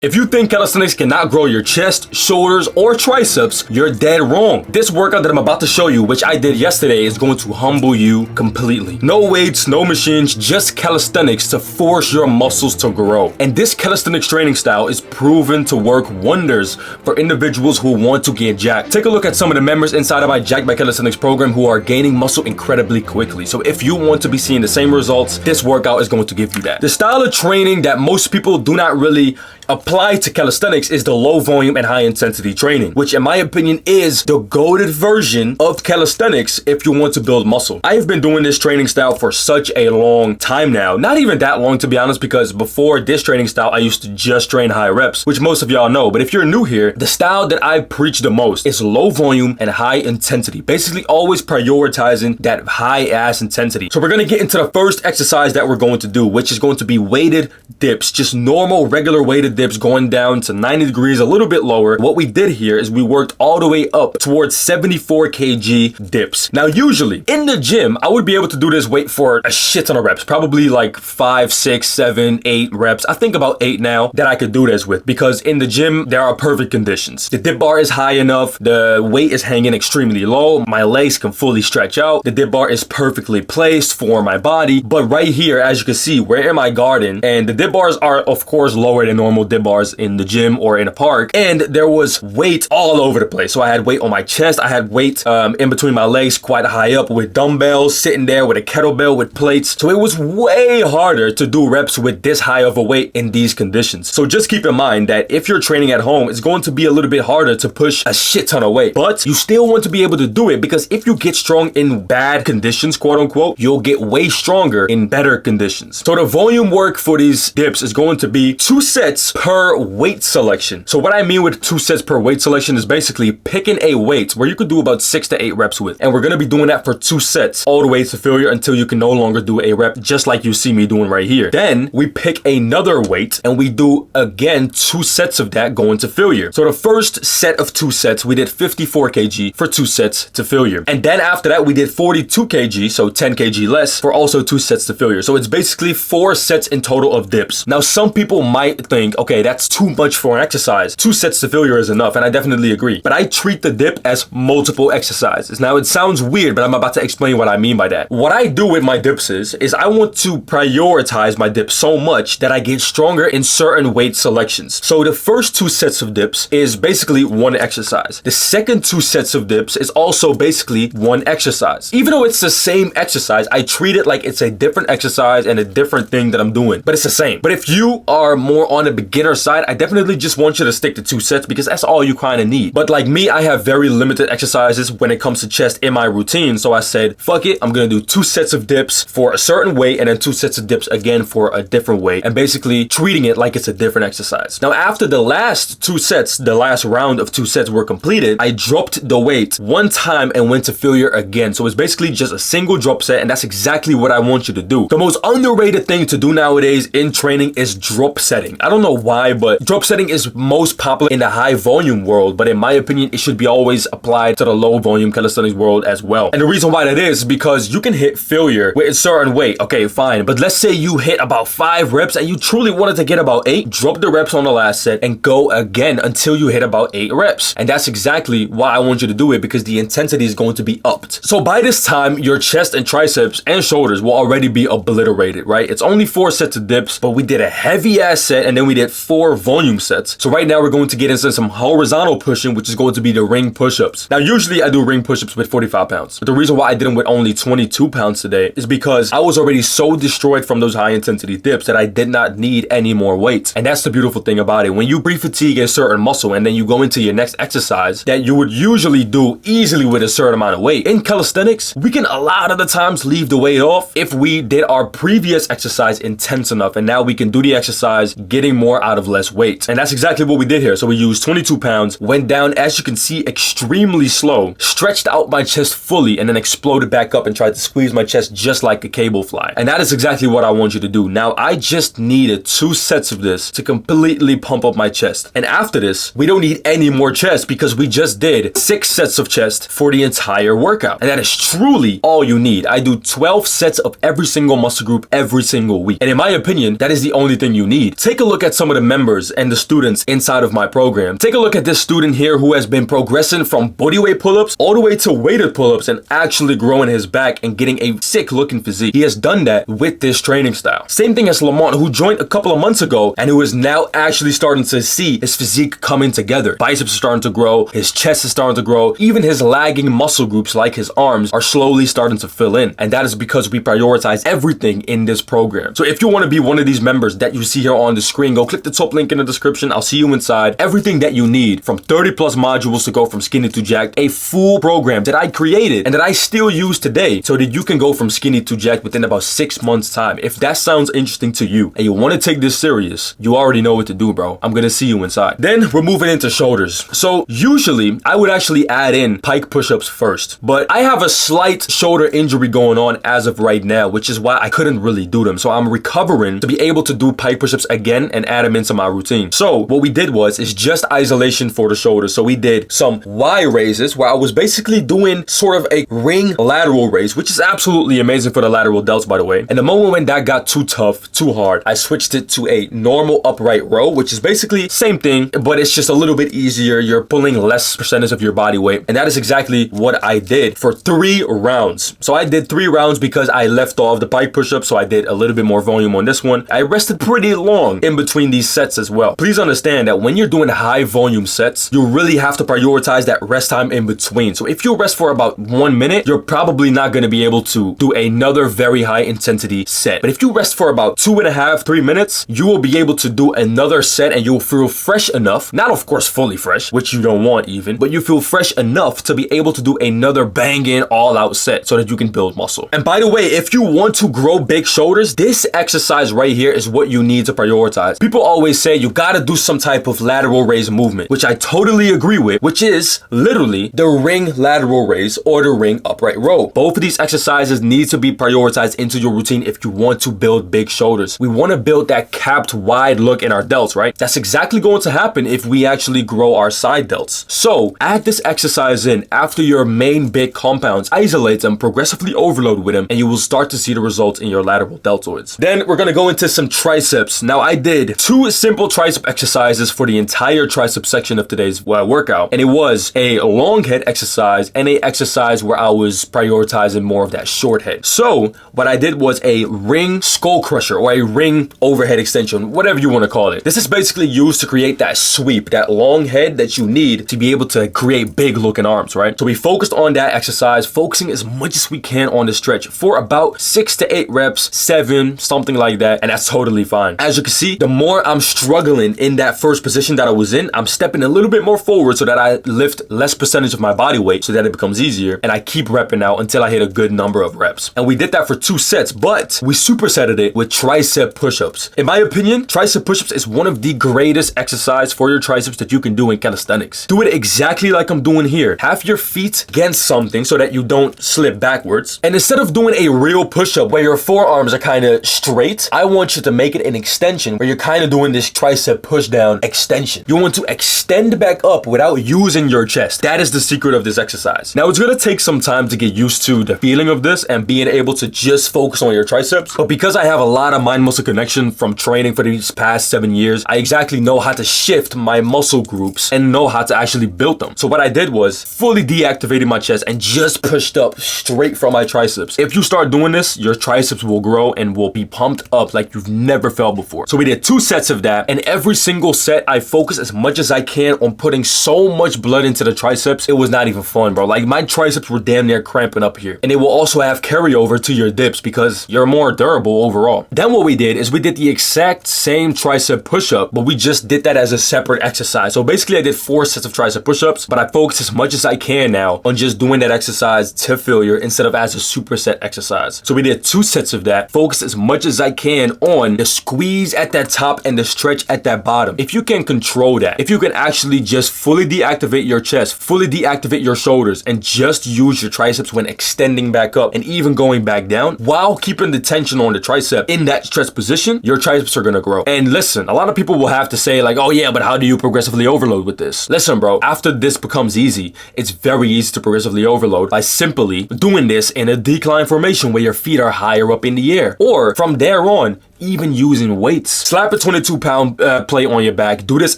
If you think calisthenics cannot grow your chest, shoulders, or triceps, you're dead wrong. This workout that I'm about to show you, which I did yesterday, is going to humble you completely. No weights, no machines, just calisthenics to force your muscles to grow. And this calisthenics training style is proven to work wonders for individuals who want to get jacked. Take a look at some of the members inside of my Jacked by Calisthenics program who are gaining muscle incredibly quickly. So if you want to be seeing the same results, this workout is going to give you that. The style of training that most people do not really apply to calisthenics is the low volume and high intensity training, which in my opinion is the goated version of calisthenics if you want to build muscle. I have been doing this training style for such a long time now. Not even that long, to be honest, because before this training style, I used to just train high reps, which most of y'all know. But if you're new here, the style that I preach the most is low volume and high intensity, basically always prioritizing that high ass intensity. So we're going to get into the first exercise that we're going to do, which is going to be weighted dips, just normal, regular weighted dips going down to 90 degrees, a little bit lower. What we did here is we worked all the way up towards 74 kg dips. Now, usually in the gym, I would be able to do this weight for a shit ton of reps, probably like 5, 6, 7, 8 reps. I think about 8 now that I could do this with, because in the gym, there are perfect conditions. The dip bar is high enough. The weight is hanging extremely low. My legs can fully stretch out. The dip bar is perfectly placed for my body. But right here, as you can see, we're in my garden, and the dip bars are, of course, lower than normal dip bars in the gym or in a park, and there was weight all over the place. So I had weight on my chest, I had weight in between my legs quite high up with dumbbells, sitting there with a kettlebell with plates. So it was way harder to do reps with this high of a weight in these conditions. So just keep in mind that if you're training at home, it's going to be a little bit harder to push a shit ton of weight, but you still want to be able to do it, because if you get strong in bad conditions, quote unquote, you'll get way stronger in better conditions. So the volume work for these dips is going to be 2 sets per weight selection. So what I mean with 2 sets per weight selection is basically picking a weight where you could do about 6 to 8 reps with. And we're going to be doing that for 2 sets all the way to failure until you can no longer do a rep, just like you see me doing right here. Then we pick another weight and we do again 2 sets of that going to failure. So the first set of 2 sets, we did 54 kg for 2 sets to failure. And then after that, we did 42 kg, so 10 kg less, for also 2 sets to failure. So it's basically 4 sets in total of dips. Now, some people might think, okay, that's too much for an exercise. 2 sets to failure is enough, and I definitely agree. But I treat the dip as multiple exercises. Now, it sounds weird, but I'm about to explain what I mean by that. What I do with my dips is I want to prioritize my dips so much that I get stronger in certain weight selections. So the first 2 sets of dips is basically 1 exercise. The second 2 sets of dips is also basically 1 exercise. Even though it's the same exercise, I treat it like it's a different exercise and a different thing that I'm doing, but it's the same. But if you are more on the beginner side, I definitely just want you to stick to 2 sets, because that's all you kind of need. But like me, I have very limited exercises when it comes to chest in my routine. So I said, fuck it, I'm gonna do 2 sets of dips for a certain weight and then 2 sets of dips again for a different weight, and basically treating it like it's a different exercise. Now, after the last 2 sets, the last round of 2 sets were completed, I dropped the weight 1 time and went to failure again. So it's basically just a single drop set, and that's exactly what I want you to do. The most underrated thing to do nowadays in training is drop setting. I don't know why, but drop setting is most popular in the high volume world, but in my opinion, it should be always applied to the low volume calisthenics world as well. And the reason why that is because you can hit failure with a certain weight. Okay, fine. But let's say you hit about 5 reps and you truly wanted to get about 8, drop the reps on the last set and go again until you hit about 8 reps. And that's exactly why I want you to do it, because the intensity is going to be upped. So by this time, your chest and triceps and shoulders will already be obliterated, right? It's only 4 sets of dips, but we did a heavy ass set and then we did 4 volume sets. So right now we're going to get into some horizontal pushing, which is going to be the ring push-ups. Now, usually I do ring push-ups with 45 pounds. But the reason why I did them with only 22 pounds today is because I was already so destroyed from those high intensity dips that I did not need any more weight. And that's the beautiful thing about it. When you pre-fatigue a certain muscle and then you go into your next exercise that you would usually do easily with a certain amount of weight, in calisthenics, we can a lot of the times leave the weight off if we did our previous exercise intense enough, and now we can do the exercise getting more out of less weight. And that's exactly what we did here. So we used 22 pounds, went down, as you can see, extremely slow, stretched out my chest fully, and then exploded back up and tried to squeeze my chest just like a cable fly. And that is exactly what I want you to do. Now, I just needed 2 sets of this to completely pump up my chest. And after this, we don't need any more chest because we just did 6 sets of chest for the entire workout. And that is truly all you need. I do 12 sets of every single muscle group every single week. And in my opinion, that is the only thing you need. Take a look at some some of the members and the students inside of my program. Take a look at this student here who has been progressing from bodyweight pull-ups all the way to weighted pull-ups and actually growing his back and getting a sick looking physique. He has done that with this training style. Same thing as Lamont, who joined a couple of months ago and who is now actually starting to see his physique coming together. Biceps are starting to grow, his chest is starting to grow, even his lagging muscle groups like his arms are slowly starting to fill in. And that is because we prioritize everything in this program. So if you want to be one of these members that you see here on the screen, go click the top link in the description. I'll see you inside. Everything that you need, from 30 plus modules to go from skinny to jacked, a full program that I created and that I still use today so that you can go from skinny to jacked within about 6 months time. If that sounds interesting to you and you want to take this serious, you already know what to do, bro. I'm gonna see you inside. Then we're moving into shoulders. So usually I would actually add in pike push-ups first, but I have a slight shoulder injury going on as of right now, which is why I couldn't really do them. So I'm recovering to be able to do pike push-ups again and add them into my routine. So what we did is just isolation for the shoulders. So we did some Y raises where I was basically doing sort of a ring lateral raise, which is absolutely amazing for the lateral delts, by the way. And the moment when that got too tough, too hard, I switched it to a normal upright row, which is basically same thing, but it's just a little bit easier. You're pulling less percentage of your body weight. And that is exactly what I did for 3 rounds. So I did 3 rounds because I left off the pike push-up, so I did a little bit more volume on this one. I rested pretty long in between these sets as well. Please understand that when you're doing high volume sets, you really have to prioritize that rest time in between. So if you rest for about 1 minute, you're probably not going to be able to do another very high intensity set. But if you rest for about 2.5, 3 minutes, you will be able to do another set and you'll feel fresh enough, not of course fully fresh, which you don't want even, but you feel fresh enough to be able to do another bang-in all-out set so that you can build muscle. And by the way, if you want to grow big shoulders, this exercise right here is what you need to prioritize. People always say you gotta do some type of lateral raise movement, which I totally agree with, which is literally the ring lateral raise or the ring upright row. Both of these exercises need to be prioritized into your routine if you want to build big shoulders. We want to build that capped wide look in our delts, right? That's exactly going to happen if we actually grow our side delts. So add this exercise in after your main big compounds, isolate them, progressively overload with them, and you will start to see the results in your lateral deltoids. Then we're going to go into some triceps. Now I did 2 simple tricep exercises for the entire tricep section of today's workout, and it was a long head exercise and a exercise where I was prioritizing more of that short head. So what I did was a ring skull crusher or a ring overhead extension, whatever you want to call it. This is basically used to create that sweep, that long head that you need to be able to create big looking arms, right? So we focused on that exercise, focusing as much as we can on the stretch for about 6 to 8 reps, 7, something like that, and that's totally fine. As you can see, the more I'm struggling in that first position that I was in, I'm stepping a little bit more forward so that I lift less percentage of my body weight so that it becomes easier, and I keep repping out until I hit a good number of reps. And we did that for 2 sets, but we supersetted it with tricep push-ups. In my opinion, tricep push-ups is one of the greatest exercise for your triceps that you can do in calisthenics. Do it exactly like I'm doing here. Have your feet against something so that you don't slip backwards. And instead of doing a real push-up where your forearms are kind of straight, I want you to make it an extension where you're kind of doing this tricep push-down extension. You want to extend back up without using your chest. That is the secret of this exercise. Now, it's going to take some time to get used to the feeling of this and being able to just focus on your triceps. But because I have a lot of mind-muscle connection from training for these past 7 years, I exactly know how to shift my muscle groups and know how to actually build them. So what I did was fully deactivated my chest and just pushed up straight from my triceps. If you start doing this, your triceps will grow and will be pumped up like you've never felt before. So we did 2 sets of that, and every single set I focus as much as I can on putting so much blood into the triceps. It was not even fun, bro. Like, my triceps were damn near cramping up here, and it will also have carryover to your dips because you're more durable overall. Then what we did is we did the exact same tricep push-up, but we just did that as a separate exercise. So basically I did 4 sets of tricep push-ups, but I focus as much as I can now on just doing that exercise to failure instead of as a superset exercise. So we did 2 sets of that, focus as much as I can on the squeeze at that top and the stretch at that bottom. If you can control that, if you can actually just fully deactivate your chest, fully deactivate your shoulders, and just use your triceps when extending back up and even going back down while keeping the tension on the tricep in that stretch position, your triceps are gonna grow. And listen, a lot of people will have to say like, oh yeah, but how do you progressively overload with this? Listen, bro, after this becomes easy, it's very easy to progressively overload by simply doing this in a decline formation where your feet are higher up in the air. Or from there on, even using weights. Slap a 22-pound plate on your back. Do this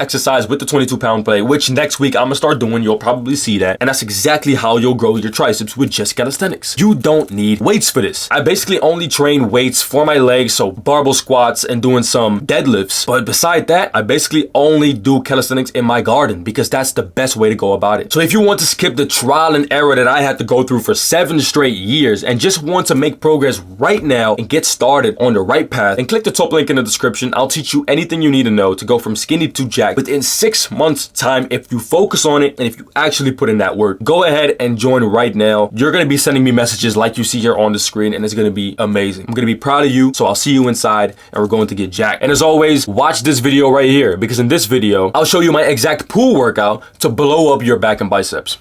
exercise with the 22-pound plate, which next week I'm gonna start doing. You'll probably see that. And that's exactly how you'll grow your triceps with just calisthenics. You don't need weights for this. I basically only train weights for my legs, so barbell squats and doing some deadlifts. But beside that, I basically only do calisthenics in my garden because that's the best way to go about it. So if you want to skip the trial and error that I had to go through for 7 straight years and just want to make progress right now and get started on the right path, and click the top link in the description. I'll teach you anything you need to know to go from skinny to jacked within 6 months time if you focus on it and if you actually put in that work. Go ahead and join right now. You're going to be sending me messages like you see here on the screen, and it's going to be amazing. I'm going to be proud of you, so I'll see you inside and we're going to get jacked. And as always, watch this video right here because in this video, I'll show you my exact pool workout to blow up your back and biceps.